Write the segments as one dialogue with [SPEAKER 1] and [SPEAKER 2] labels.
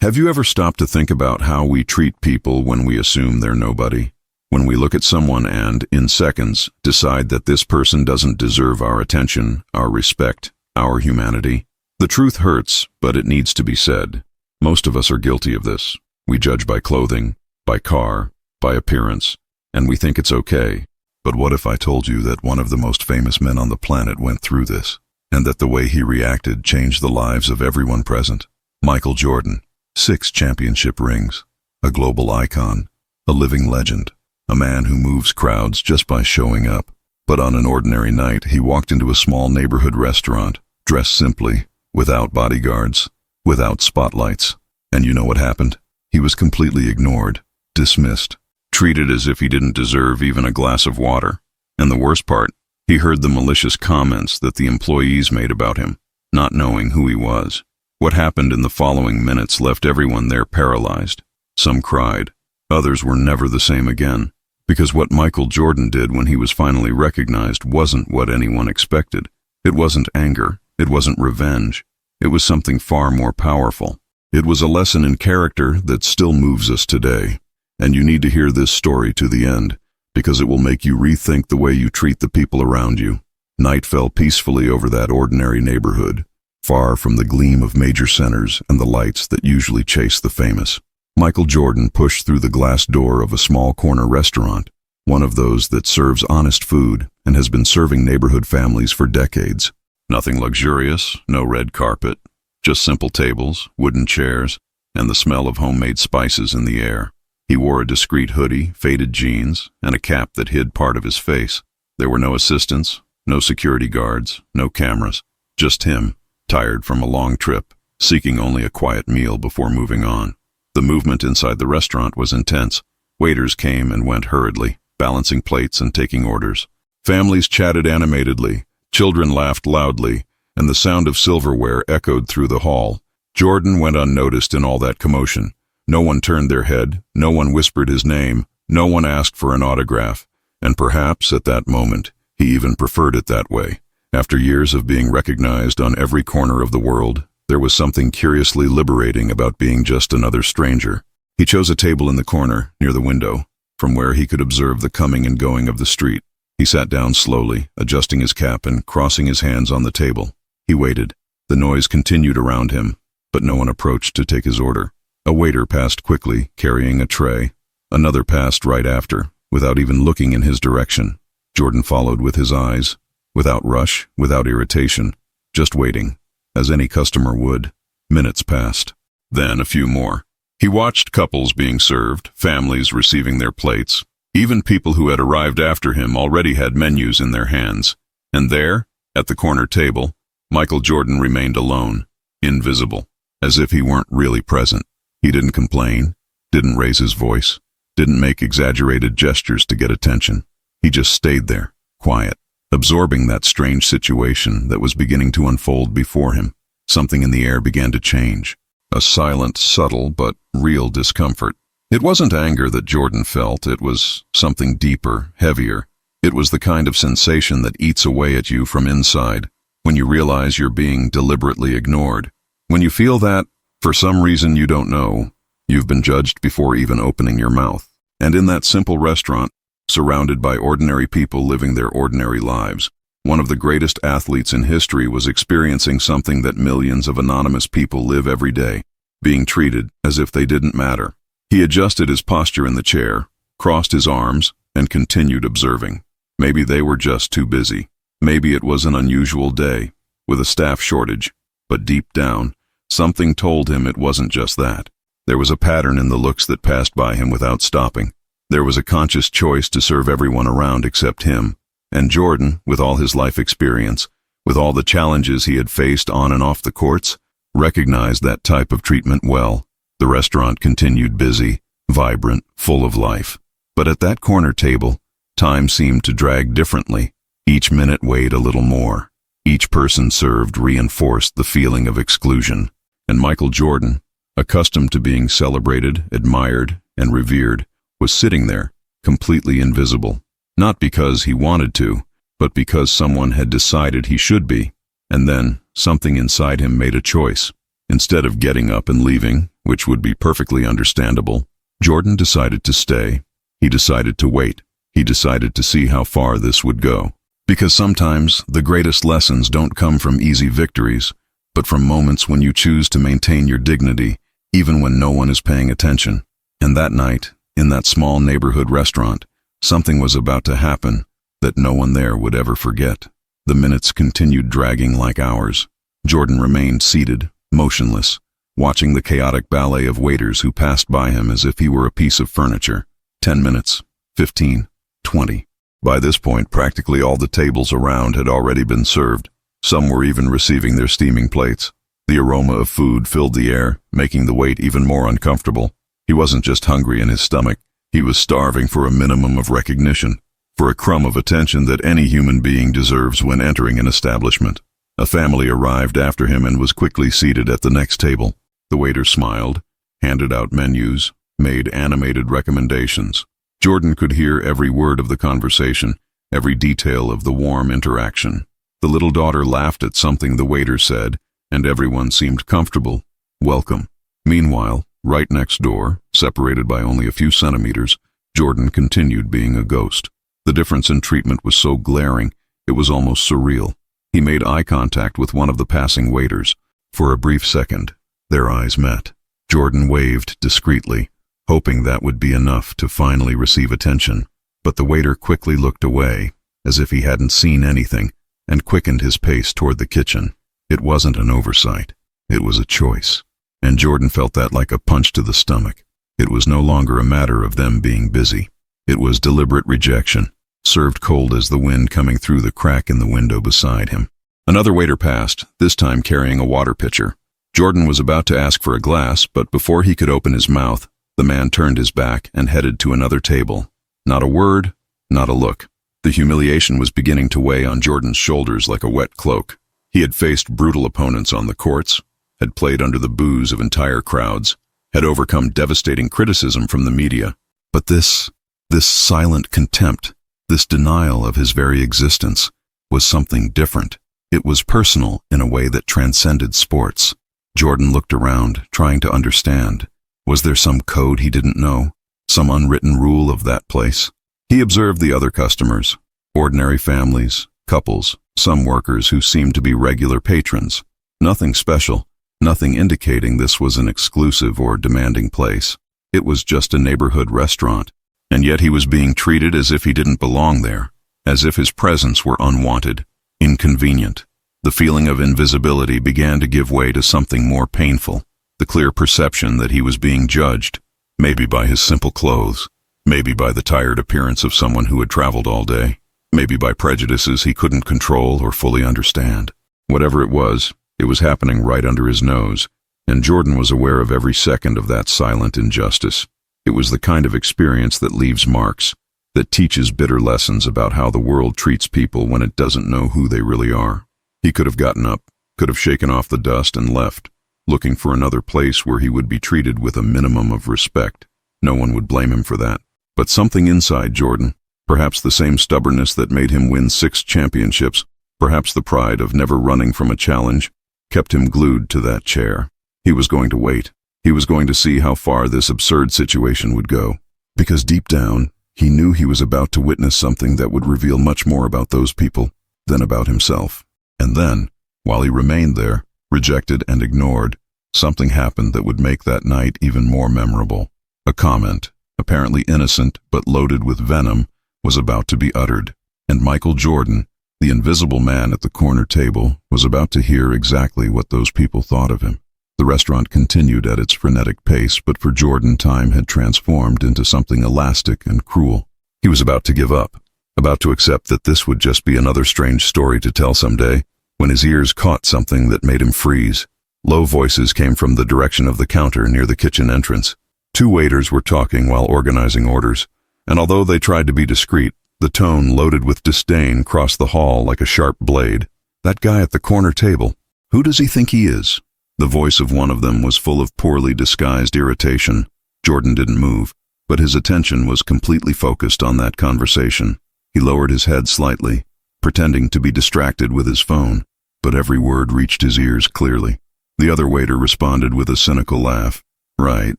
[SPEAKER 1] Have you ever stopped to think about how we treat people when we assume they're nobody? When we look at someone and, in seconds, decide that this person doesn't deserve our attention, our respect, our humanity? The truth hurts, but it needs to be said. Most of us are guilty of this. We judge by clothing, by car, by appearance, and we think it's okay. But what if I told you that one of the most famous men on the planet went through this, and that the way he reacted changed the lives of everyone present? Michael Jordan, 6 championship rings, a global icon, a living legend, a man who moves crowds just by showing up. But on an ordinary night, he walked into a small neighborhood restaurant, dressed simply, without bodyguards, without spotlights. And you know what happened? He was completely ignored, dismissed, treated as if he didn't deserve even a glass of water. And the worst part, he heard the malicious comments that the employees made about him, not knowing who he was. What happened in the following minutes left everyone there paralyzed. Some cried. Others were never the same again. Because what Michael Jordan did when he was finally recognized wasn't what anyone expected. It wasn't anger. It wasn't revenge. It was something far more powerful. It was a lesson in character that still moves us today. And you need to hear this story to the end, because it will make you rethink the way you treat the people around you. Night fell peacefully over that ordinary neighborhood, far from the gleam of major centers and the lights that usually chase the famous. Michael Jordan pushed through the glass door of a small corner restaurant, one of those that serves honest food and has been serving neighborhood families for decades. Nothing luxurious, no red carpet, just simple tables, wooden chairs, and the smell of homemade spices in the air. He wore a discreet hoodie, faded jeans, and a cap that hid part of his face. There were no assistants, no security guards, no cameras, just him, tired from a long trip, seeking only a quiet meal before moving on. The movement inside the restaurant was intense. Waiters came and went hurriedly, balancing plates and taking orders. Families chatted animatedly, children laughed loudly, and the sound of silverware echoed through the hall. Jordan went unnoticed in all that commotion. No one turned their head, no one whispered his name, no one asked for an autograph, and perhaps at that moment, he even preferred it that way. After years of being recognized on every corner of the world, there was something curiously liberating about being just another stranger. He chose a table in the corner, near the window, from where he could observe the coming and going of the street. He sat down slowly, adjusting his cap and crossing his hands on the table. He waited. The noise continued around him, but no one approached to take his order. A waiter passed quickly, carrying a tray. Another passed right after, without even looking in his direction. Jordan followed with his eyes, without rush, without irritation, just waiting, as any customer would. Minutes passed. Then a few more. He watched couples being served, families receiving their plates. Even people who had arrived after him already had menus in their hands. And there, at the corner table, Michael Jordan remained alone, invisible, as if he weren't really present. He didn't complain, didn't raise his voice, didn't make exaggerated gestures to get attention. He just stayed there, quiet, absorbing that strange situation that was beginning to unfold before him. Something in the air began to change. A silent, subtle, but real discomfort. It wasn't anger that Jordan felt, it was something deeper, heavier. It was the kind of sensation that eats away at you from inside, when you realize you're being deliberately ignored. When you feel that, for some reason you don't know, you've been judged before even opening your mouth. And in that simple restaurant, surrounded by ordinary people living their ordinary lives, one of the greatest athletes in history was experiencing something that millions of anonymous people live every day, being treated as if they didn't matter. He adjusted his posture in the chair, crossed his arms, and continued observing. Maybe they were just too busy. Maybe it was an unusual day, with a staff shortage. But deep down, something told him it wasn't just that. There was a pattern in the looks that passed by him without stopping. There was a conscious choice to serve everyone around except him. And Jordan, with all his life experience, with all the challenges he had faced on and off the courts, recognized that type of treatment well. The restaurant continued busy, vibrant, full of life. But at that corner table, time seemed to drag differently. Each minute weighed a little more. Each person served reinforced the feeling of exclusion. And Michael Jordan, accustomed to being celebrated, admired, and revered, was sitting there, completely invisible. Not because he wanted to, but because someone had decided he should be. And then, something inside him made a choice. Instead of getting up and leaving, which would be perfectly understandable, Jordan decided to stay. He decided to wait. He decided to see how far this would go. Because sometimes the greatest lessons don't come from easy victories, but from moments when you choose to maintain your dignity, even when no one is paying attention. And that night, in that small neighborhood restaurant, something was about to happen that no one there would ever forget. The minutes continued dragging like hours. Jordan remained seated, motionless, watching the chaotic ballet of waiters who passed by him as if he were a piece of furniture. 10 minutes, 15, 20. By this point, practically all the tables around had already been served. Some were even receiving their steaming plates. The aroma of food filled the air, making the wait even more uncomfortable. He wasn't just hungry in his stomach. He was starving for a minimum of recognition, for a crumb of attention that any human being deserves when entering an establishment. A family arrived after him and was quickly seated at the next table. The waiter smiled, handed out menus, made animated recommendations. Jordan could hear every word of the conversation, every detail of the warm interaction. The little daughter laughed at something the waiter said, and everyone seemed comfortable, welcome. Meanwhile, right next door, separated by only a few centimeters, Jordan continued being a ghost. The difference in treatment was so glaring, it was almost surreal. He made eye contact with one of the passing waiters. For a brief second, their eyes met. Jordan waved discreetly, hoping that would be enough to finally receive attention. But the waiter quickly looked away, as if he hadn't seen anything, and quickened his pace toward the kitchen. It wasn't an oversight. It was a choice. And Jordan felt that like a punch to the stomach. It was no longer a matter of them being busy. It was deliberate rejection, served cold as the wind coming through the crack in the window beside him. Another waiter passed, this time carrying a water pitcher. Jordan was about to ask for a glass, but before he could open his mouth, the man turned his back and headed to another table. Not a word, not a look. The humiliation was beginning to weigh on Jordan's shoulders like a wet cloak. He had faced brutal opponents on the courts, had played under the boos of entire crowds, had overcome devastating criticism from the media. But this silent contempt, this denial of his very existence, was something different. It was personal in a way that transcended sports. Jordan looked around, trying to understand. Was there some code he didn't know? Some unwritten rule of that place? He observed the other customers, ordinary families, couples, some workers who seemed to be regular patrons. Nothing special, nothing indicating this was an exclusive or demanding place. It was just a neighborhood restaurant, and yet he was being treated as if he didn't belong there, as if his presence were unwanted, inconvenient. The feeling of invisibility began to give way to something more painful, the clear perception that he was being judged, maybe by his simple clothes, maybe by the tired appearance of someone who had traveled all day, maybe by prejudices he couldn't control or fully understand. Whatever it was happening right under his nose, and Jordan was aware of every second of that silent injustice. It was the kind of experience that leaves marks, that teaches bitter lessons about how the world treats people when it doesn't know who they really are. He could have gotten up, could have shaken off the dust and left, looking for another place where he would be treated with a minimum of respect. No one would blame him for that. But something inside Jordan, perhaps the same stubbornness that made him win 6 championships, perhaps the pride of never running from a challenge, kept him glued to that chair. He was going to wait. He was going to see how far this absurd situation would go. Because deep down, he knew he was about to witness something that would reveal much more about those people than about himself. And then, while he remained there, rejected and ignored, something happened that would make that night even more memorable. A comment, apparently innocent but loaded with venom, was about to be uttered, and Michael Jordan, the invisible man at the corner table, was about to hear exactly what those people thought of him. The restaurant continued at its frenetic pace, but for Jordan, time had transformed into something elastic and cruel. He was about to give up, about to accept that this would just be another strange story to tell someday, when his ears caught something that made him freeze. Low voices came from the direction of the counter near the kitchen entrance. 2 waiters were talking while organizing orders, and although they tried to be discreet, the tone loaded with disdain crossed the hall like a sharp blade. That guy at the corner table, who does he think he is? The voice of one of them was full of poorly disguised irritation. Jordan didn't move, but his attention was completely focused on that conversation. He lowered his head slightly, pretending to be distracted with his phone, but every word reached his ears clearly. The other waiter responded with a cynical laugh. Right.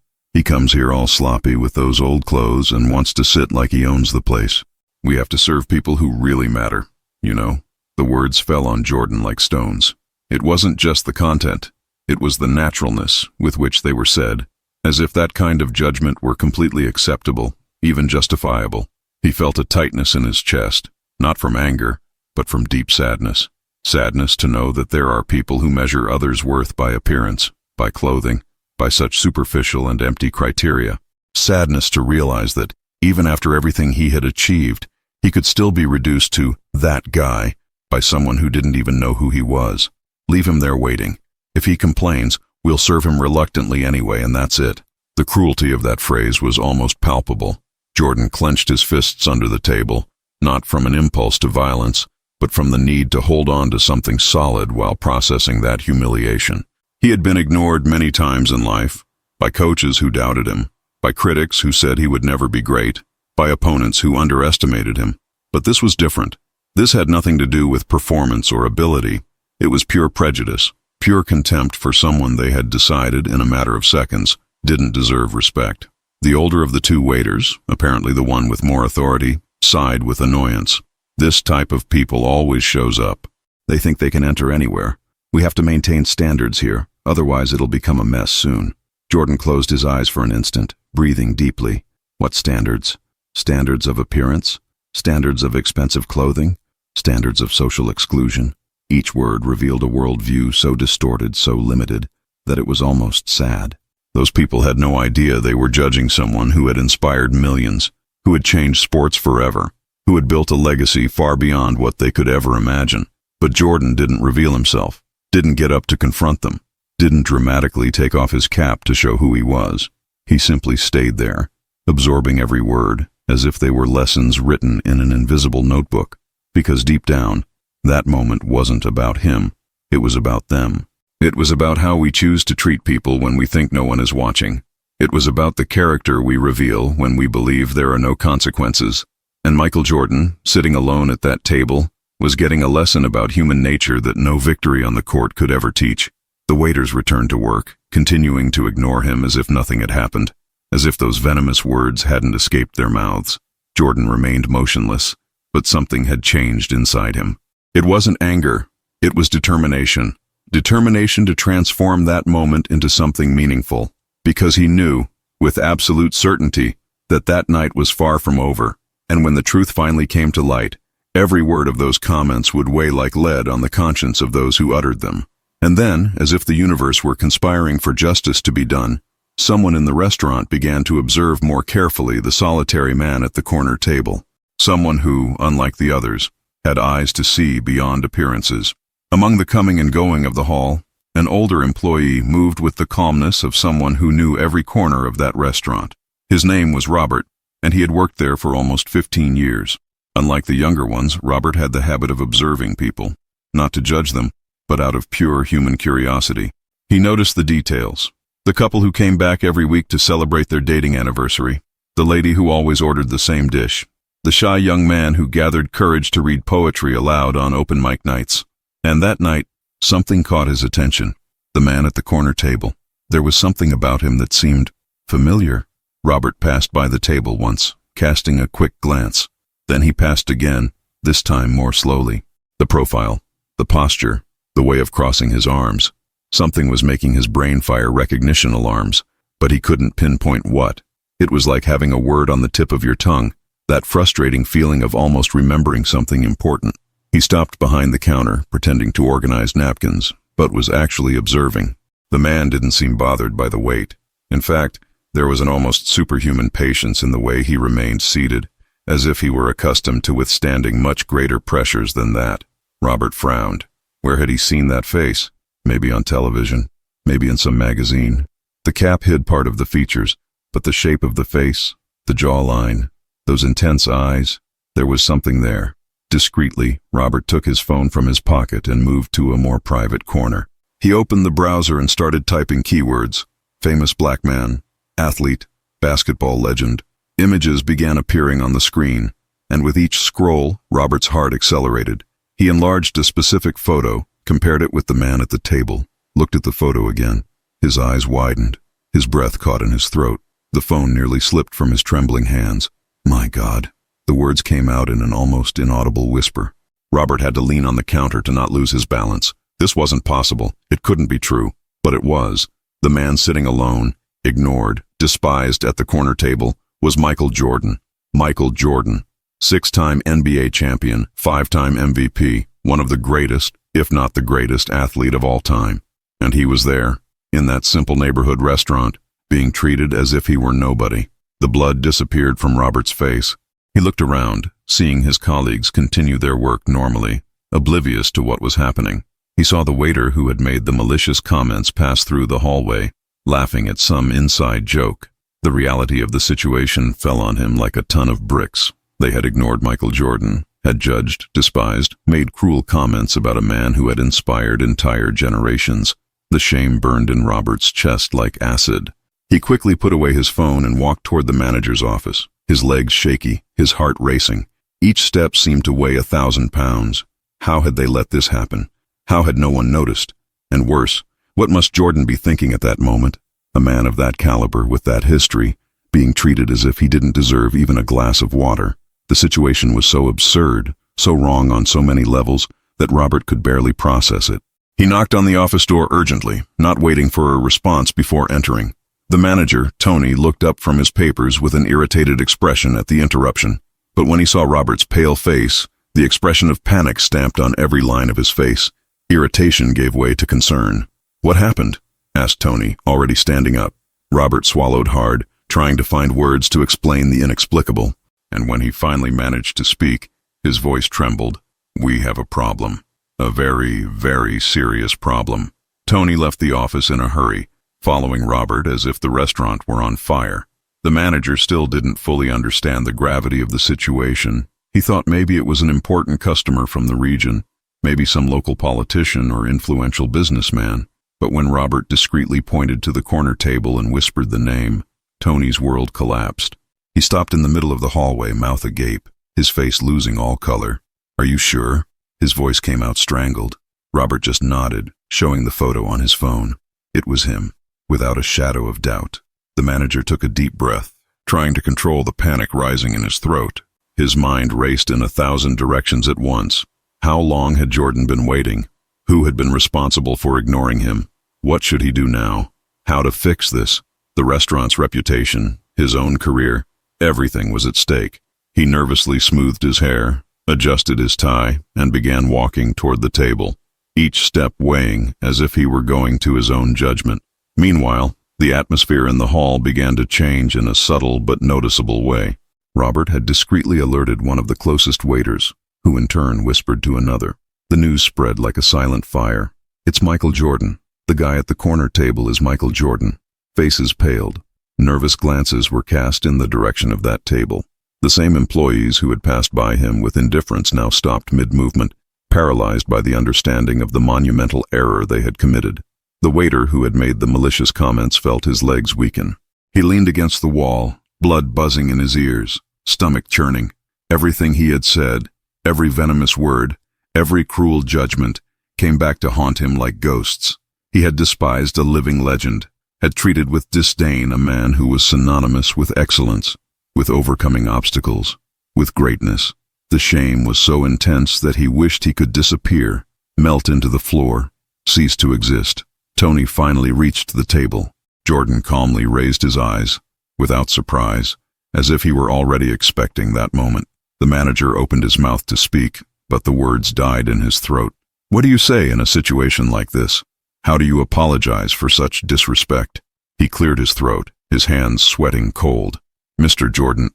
[SPEAKER 1] He comes here all sloppy with those old clothes and wants to sit like he owns the place. We have to serve people who really matter, you know. The words fell on Jordan like stones. It wasn't just the content. It was the naturalness with which they were said, as if that kind of judgment were completely acceptable, even justifiable. He felt a tightness in his chest, not from anger, but from deep sadness. Sadness to know that there are people who measure others' worth by appearance, by clothing, by such superficial and empty criteria. Sadness to realize that, even after everything he had achieved, he could still be reduced to that guy by someone who didn't even know who he was. Leave him there waiting. If he complains, we'll serve him reluctantly anyway, and that's it. The cruelty of that phrase was almost palpable. Jordan clenched his fists under the table, not from an impulse to violence, but from the need to hold on to something solid while processing that humiliation. He had been ignored many times in life, by coaches who doubted him, by critics who said he would never be great, by opponents who underestimated him. But this was different. This had nothing to do with performance or ability. It was pure prejudice, pure contempt for someone they had decided in a matter of seconds didn't deserve respect. The older of the two waiters, apparently the one with more authority, sighed with annoyance. This type of people always shows up. They think they can enter anywhere. We have to maintain standards here, otherwise it'll become a mess soon. Jordan closed his eyes for an instant, breathing deeply. What standards? Standards of appearance? Standards of expensive clothing? Standards of social exclusion? Each word revealed a worldview so distorted, so limited, that it was almost sad. Those people had no idea they were judging someone who had inspired millions, who had changed sports forever, who had built a legacy far beyond what they could ever imagine. But Jordan didn't reveal himself, didn't get up to confront them, didn't dramatically take off his cap to show who he was. He simply stayed there, absorbing every word, as if they were lessons written in an invisible notebook, because deep down, that moment wasn't about him, it was about them. It was about how we choose to treat people when we think no one is watching. It was about the character we reveal when we believe there are no consequences. And Michael Jordan, sitting alone at that table, was getting a lesson about human nature that no victory on the court could ever teach. The waiters returned to work, continuing to ignore him as if nothing had happened, as if those venomous words hadn't escaped their mouths. Jordan remained motionless, but something had changed inside him. It wasn't anger, it was determination. Determination to transform that moment into something meaningful, because he knew, with absolute certainty, that that night was far from over, and when the truth finally came to light, every word of those comments would weigh like lead on the conscience of those who uttered them. And then, as if the universe were conspiring for justice to be done, someone in the restaurant began to observe more carefully the solitary man at the corner table. Someone who, unlike the others, had eyes to see beyond appearances. Among the coming and going of the hall, an older employee moved with the calmness of someone who knew every corner of that restaurant. His name was Robert, and he had worked there for almost 15 years. Unlike the younger ones, Robert had the habit of observing people, not to judge them, but out of pure human curiosity. He noticed the details. The couple who came back every week to celebrate their dating anniversary, the lady who always ordered the same dish, the shy young man who gathered courage to read poetry aloud on open mic nights. And that night, something caught his attention. The man at the corner table. There was something about him that seemed familiar. Robert passed by the table once, casting a quick glance. Then he passed again, this time more slowly. The profile, the posture, the way of crossing his arms. Something was making his brain fire recognition alarms, but he couldn't pinpoint what. It was like having a word on the tip of your tongue, that frustrating feeling of almost remembering something important. He stopped behind the counter, pretending to organize napkins, but was actually observing. The man didn't seem bothered by the wait. In fact, there was an almost superhuman patience in the way he remained seated, as if he were accustomed to withstanding much greater pressures than that. Robert frowned. Where had he seen that face? Maybe on television, maybe in some magazine. The cap hid part of the features, but the shape of the face, the jawline, those intense eyes, there was something there. Discreetly, Robert took his phone from his pocket and moved to a more private corner. He opened the browser and started typing keywords. Famous black man, athlete, basketball legend. Images began appearing on the screen, and with each scroll, Robert's heart accelerated. He enlarged a specific photo, compared it with the man at the table, looked at the photo again. His eyes widened. His breath caught in his throat. The phone nearly slipped from his trembling hands. "My God." The words came out in an almost inaudible whisper. Robert had to lean on the counter to not lose his balance. This wasn't possible. It couldn't be true. But it was. The man sitting alone, ignored, despised at the corner table, was Michael Jordan. Michael Jordan. 6-time NBA champion, 5-time MVP, one of the greatest, if not the greatest athlete of all time. And he was there, in that simple neighborhood restaurant, being treated as if he were nobody. The blood disappeared from Robert's face. He looked around, seeing his colleagues continue their work normally, oblivious to what was happening. He saw the waiter who had made the malicious comments pass through the hallway, laughing at some inside joke. The reality of the situation fell on him like a ton of bricks. They had ignored Michael Jordan, had judged, despised, made cruel comments about a man who had inspired entire generations. The shame burned in Robert's chest like acid. He quickly put away his phone and walked toward the manager's office, his legs shaky, his heart racing. Each step seemed to weigh 1,000 pounds. How had they let this happen? How had no one noticed? And worse, what must Jordan be thinking at that moment? A man of that caliber, with that history, being treated as if he didn't deserve even a glass of water. The situation was so absurd, so wrong on so many levels, that Robert could barely process it. He knocked on the office door urgently, not waiting for a response before entering. The manager, Tony, looked up from his papers with an irritated expression at the interruption. But when he saw Robert's pale face, the expression of panic stamped on every line of his face. Irritation gave way to concern. "What happened?" asked Tony, already standing up. Robert swallowed hard, trying to find words to explain the inexplicable. And when he finally managed to speak, his voice trembled. "We have a problem. A very, very serious problem." Tony left the office in a hurry, following Robert as if the restaurant were on fire. The manager still didn't fully understand the gravity of the situation. He thought maybe it was an important customer from the region, maybe some local politician or influential businessman. But when Robert discreetly pointed to the corner table and whispered the name, Tony's world collapsed. He stopped in the middle of the hallway, mouth agape, his face losing all color. "Are you sure?" His voice came out strangled. Robert just nodded, showing the photo on his phone. It was him, without a shadow of doubt. The manager took a deep breath, trying to control the panic rising in his throat. His mind raced in 1,000 directions at once. How long had Jordan been waiting? Who had been responsible for ignoring him? What should he do now? How to fix this? The restaurant's reputation, his own career, everything was at stake. He nervously smoothed his hair, adjusted his tie, and began walking toward the table, each step weighing as if he were going to his own judgment. Meanwhile, the atmosphere in the hall began to change in a subtle but noticeable way. Robert had discreetly alerted one of the closest waiters, who in turn whispered to another. The news spread like a silent fire. "It's Michael Jordan. The guy at the corner table is Michael Jordan." Faces paled. Nervous glances were cast in the direction of that table. The same employees who had passed by him with indifference now stopped mid-movement, paralyzed by the understanding of the monumental error they had committed. The waiter who had made the malicious comments felt his legs weaken. He leaned against the wall, blood buzzing in his ears, stomach churning. Everything he had said, every venomous word, every cruel judgment, came back to haunt him like ghosts. He had despised a living legend, had treated with disdain a man who was synonymous with excellence, with overcoming obstacles, with greatness. The shame was so intense that he wished he could disappear, melt into the floor, cease to exist. Tony finally reached the table. Jordan calmly raised his eyes, without surprise, as if he were already expecting that moment. The manager opened his mouth to speak, but the words died in his throat. "What do you say in a situation like this? How do you apologize for such disrespect?" He cleared his throat, his hands sweating cold. "Mr. Jordan,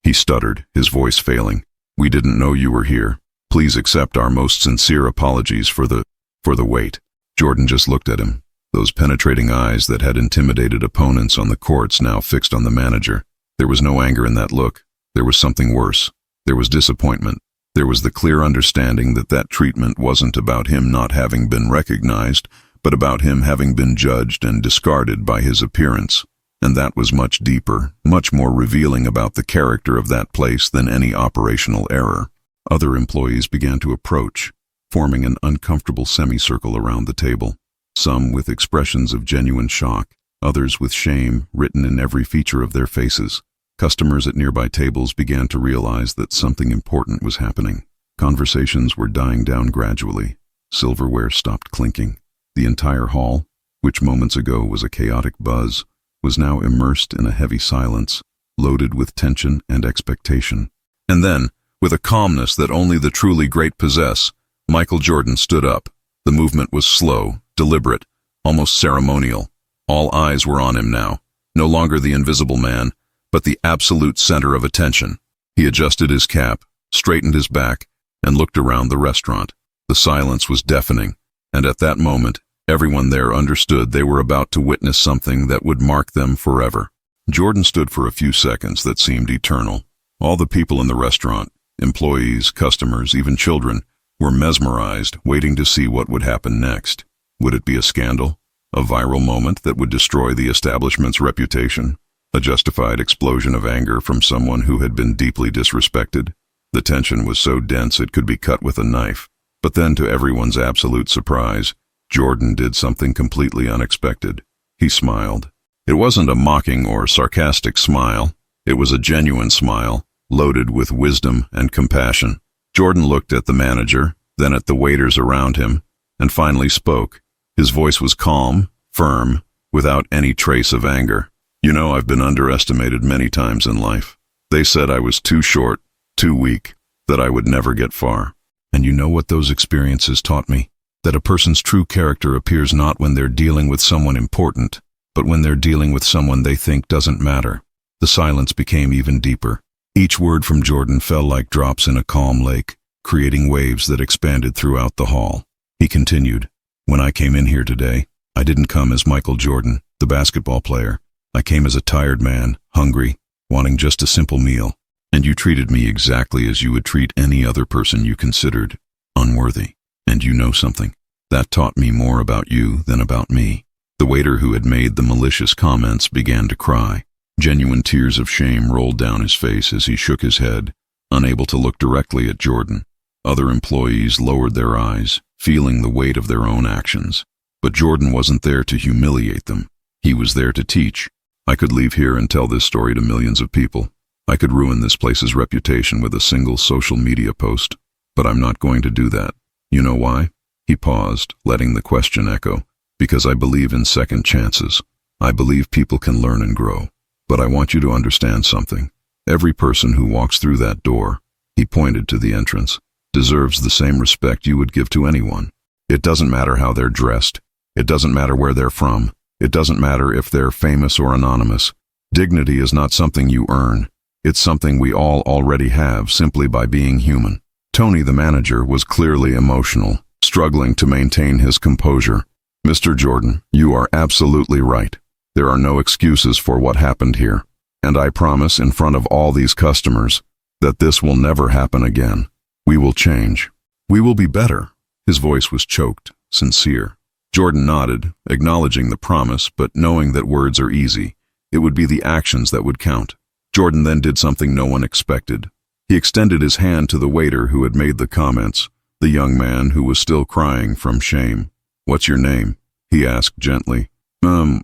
[SPEAKER 1] he stuttered, his voice failing. "We didn't know you were here. Please accept our most sincere apologies for the wait." Jordan just looked at him, those penetrating eyes that had intimidated opponents on the courts now fixed on the manager. There was no anger in that look. There was something worse. There was disappointment. There was the clear understanding that that treatment wasn't about him not having been recognized, but about him having been judged and discarded by his appearance. And that was much deeper, much more revealing about the character of that place than any operational error. Other employees began to approach, forming an uncomfortable semicircle around the table, some with expressions of genuine shock, others with shame written in every feature of their faces. Customers at nearby tables began to realize that something important was happening. Conversations were dying down gradually. Silverware stopped clinking. The entire hall, which moments ago was a chaotic buzz, was now immersed in a heavy silence, loaded with tension and expectation. And then, with a calmness that only the truly great possess, Michael Jordan stood up. The movement was slow, deliberate, almost ceremonial. All eyes were on him now, no longer the invisible man, but the absolute center of attention. He adjusted his cap, straightened his back, and looked around the restaurant. The silence was deafening, and at that moment, everyone there understood they were about to witness something that would mark them forever. Jordan stood for a few seconds that seemed eternal. All the people in the restaurant, employees, customers, even children, were mesmerized, waiting to see what would happen next. Would it be a scandal? A viral moment that would destroy the establishment's reputation? A justified explosion of anger from someone who had been deeply disrespected? The tension was so dense it could be cut with a knife. But then, to everyone's absolute surprise, Jordan did something completely unexpected. He smiled. It wasn't a mocking or sarcastic smile. It was a genuine smile, loaded with wisdom and compassion. Jordan looked at the manager, then at the waiters around him, and finally spoke. His voice was calm, firm, without any trace of anger. "You know, I've been underestimated many times in life. They said I was too short, too weak, that I would never get far. And you know what those experiences taught me? That a person's true character appears not when they're dealing with someone important, but when they're dealing with someone they think doesn't matter." The silence became even deeper. Each word from Jordan fell like drops in a calm lake, creating waves that expanded throughout the hall. He continued, "When I came in here today, I didn't come as Michael Jordan, the basketball player. I came as a tired man, hungry, wanting just a simple meal. And you treated me exactly as you would treat any other person you considered unworthy. And you know something? That taught me more about you than about me." The waiter who had made the malicious comments began to cry. Genuine tears of shame rolled down his face as he shook his head, unable to look directly at Jordan. Other employees lowered their eyes, feeling the weight of their own actions. But Jordan wasn't there to humiliate them. He was there to teach. "I could leave here and tell this story to millions of people. I could ruin this place's reputation with a single social media post. But I'm not going to do that. You know why?" He paused, letting the question echo. "Because I believe in second chances. I believe people can learn and grow. But I want you to understand something. Every person who walks through that door," he pointed to the entrance, "deserves the same respect you would give to anyone. It doesn't matter how they're dressed. It doesn't matter where they're from. It doesn't matter if they're famous or anonymous. Dignity is not something you earn. It's something we all already have simply by being human." Tony, the manager, was clearly emotional, struggling to maintain his composure. "Mr. Jordan, you are absolutely right. There are no excuses for what happened here. And I promise in front of all these customers that this will never happen again. We will change. We will be better." His voice was choked, sincere. Jordan nodded, acknowledging the promise, but knowing that words are easy. It would be the actions that would count. Jordan then did something no one expected. He extended his hand to the waiter who had made the comments, the young man who was still crying from shame. "What's your name?" he asked gently.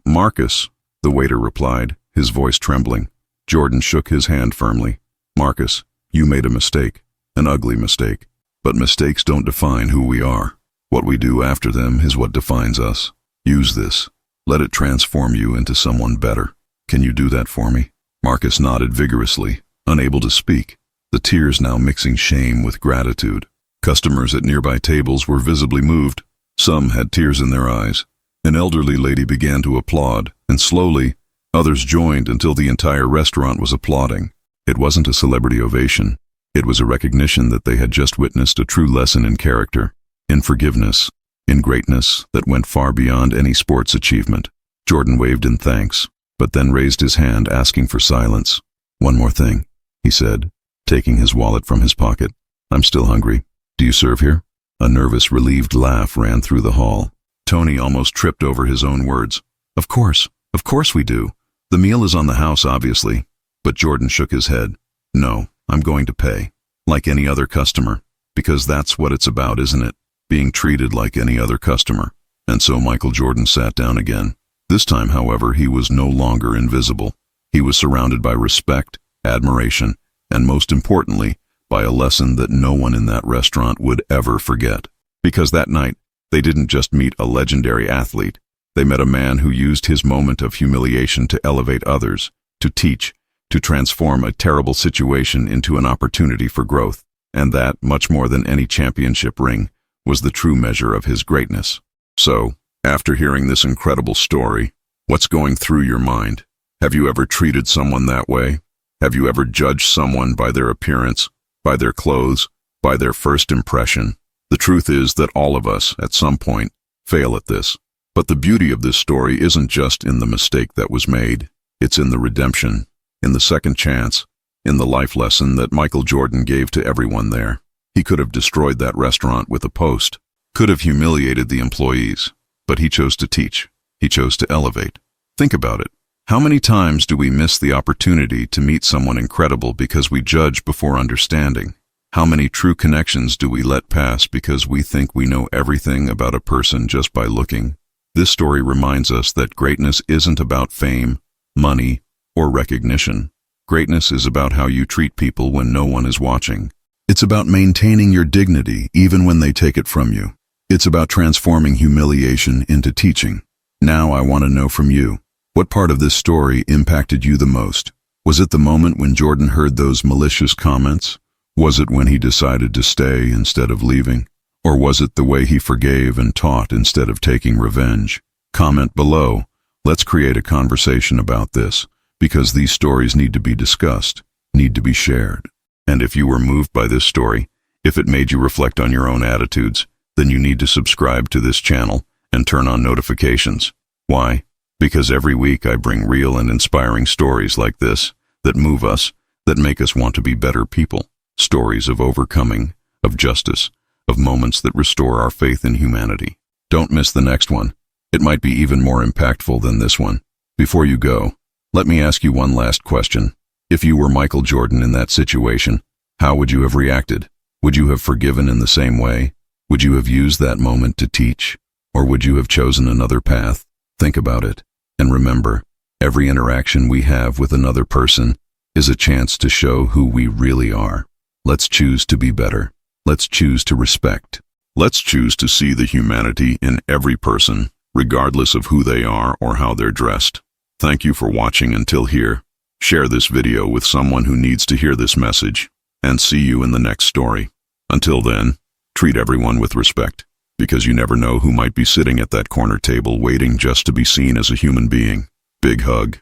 [SPEAKER 1] Marcus," the waiter replied, his voice trembling. Jordan shook his hand firmly. "Marcus, you made a mistake, an ugly mistake. But mistakes don't define who we are. What we do after them is what defines us. Use this. Let it transform you into someone better. Can you do that for me?" Marcus nodded vigorously, unable to speak, the tears now mixing shame with gratitude. Customers at nearby tables were visibly moved. Some had tears in their eyes. An elderly lady began to applaud, and slowly, others joined until the entire restaurant was applauding. It wasn't a celebrity ovation. It was a recognition that they had just witnessed a true lesson in character, in forgiveness, in greatness that went far beyond any sports achievement. Jordan waved in thanks, but then raised his hand asking for silence. "One more thing," he said, taking his wallet from his pocket. "I'm still hungry. Do you serve here?" A nervous, relieved laugh ran through the hall. Tony almost tripped over his own words. Of course we do. The meal is on the house, obviously." But Jordan shook his head. "No, I'm going to pay, like any other customer, because that's what it's about, isn't it? Being treated like any other customer." And so Michael Jordan sat down again, This time, however, he was no longer invisible. He was surrounded by respect, admiration, and most importantly, by a lesson that no one in that restaurant would ever forget. Because that night, they didn't just meet a legendary athlete. They met a man who used his moment of humiliation to elevate others, to teach, to transform a terrible situation into an opportunity for growth. And that, much more than any championship ring, was the true measure of his greatness. So, after hearing this incredible story, what's going through your mind? Have you ever treated someone that way? Have you ever judged someone by their appearance, by their clothes, by their first impression? The truth is that all of us, at some point, fail at this. But the beauty of this story isn't just in the mistake that was made. It's in the redemption, in the second chance, in the life lesson that Michael Jordan gave to everyone there. He could have destroyed that restaurant with a post, could have humiliated the employees, but he chose to teach. He chose to elevate. Think about it. How many times do we miss the opportunity to meet someone incredible because we judge before understanding? How many true connections do we let pass because we think we know everything about a person just by looking? This story reminds us that greatness isn't about fame, money, or recognition. Greatness is about how you treat people when no one is watching. It's about maintaining your dignity even when they take it from you. It's about transforming humiliation into teaching. Now I want to know from you, what part of this story impacted you the most? Was it the moment when Jordan heard those malicious comments? Was it when he decided to stay instead of leaving? Or was it the way he forgave and taught instead of taking revenge? Comment below. Let's create a conversation about this, because these stories need to be discussed, need to be shared. And if you were moved by this story, if it made you reflect on your own attitudes, then you need to subscribe to this channel and turn on notifications. Why? Because every week I bring real and inspiring stories like this that move us, that make us want to be better people. Stories of overcoming, of justice, of moments that restore our faith in humanity. Don't miss the next one. It might be even more impactful than this one. Before you go, let me ask you one last question. If you were Michael Jordan in that situation, how would you have reacted? Would you have forgiven in the same way? Would you have used that moment to teach? Or would you have chosen another path? Think about it. And remember, every interaction we have with another person is a chance to show who we really are. Let's choose to be better. Let's choose to respect. Let's choose to see the humanity in every person, regardless of who they are or how they're dressed. Thank you for watching until here. Share this video with someone who needs to hear this message, and see you in the next story. Until then, treat everyone with respect, because you never know who might be sitting at that corner table waiting just to be seen as a human being. Big hug.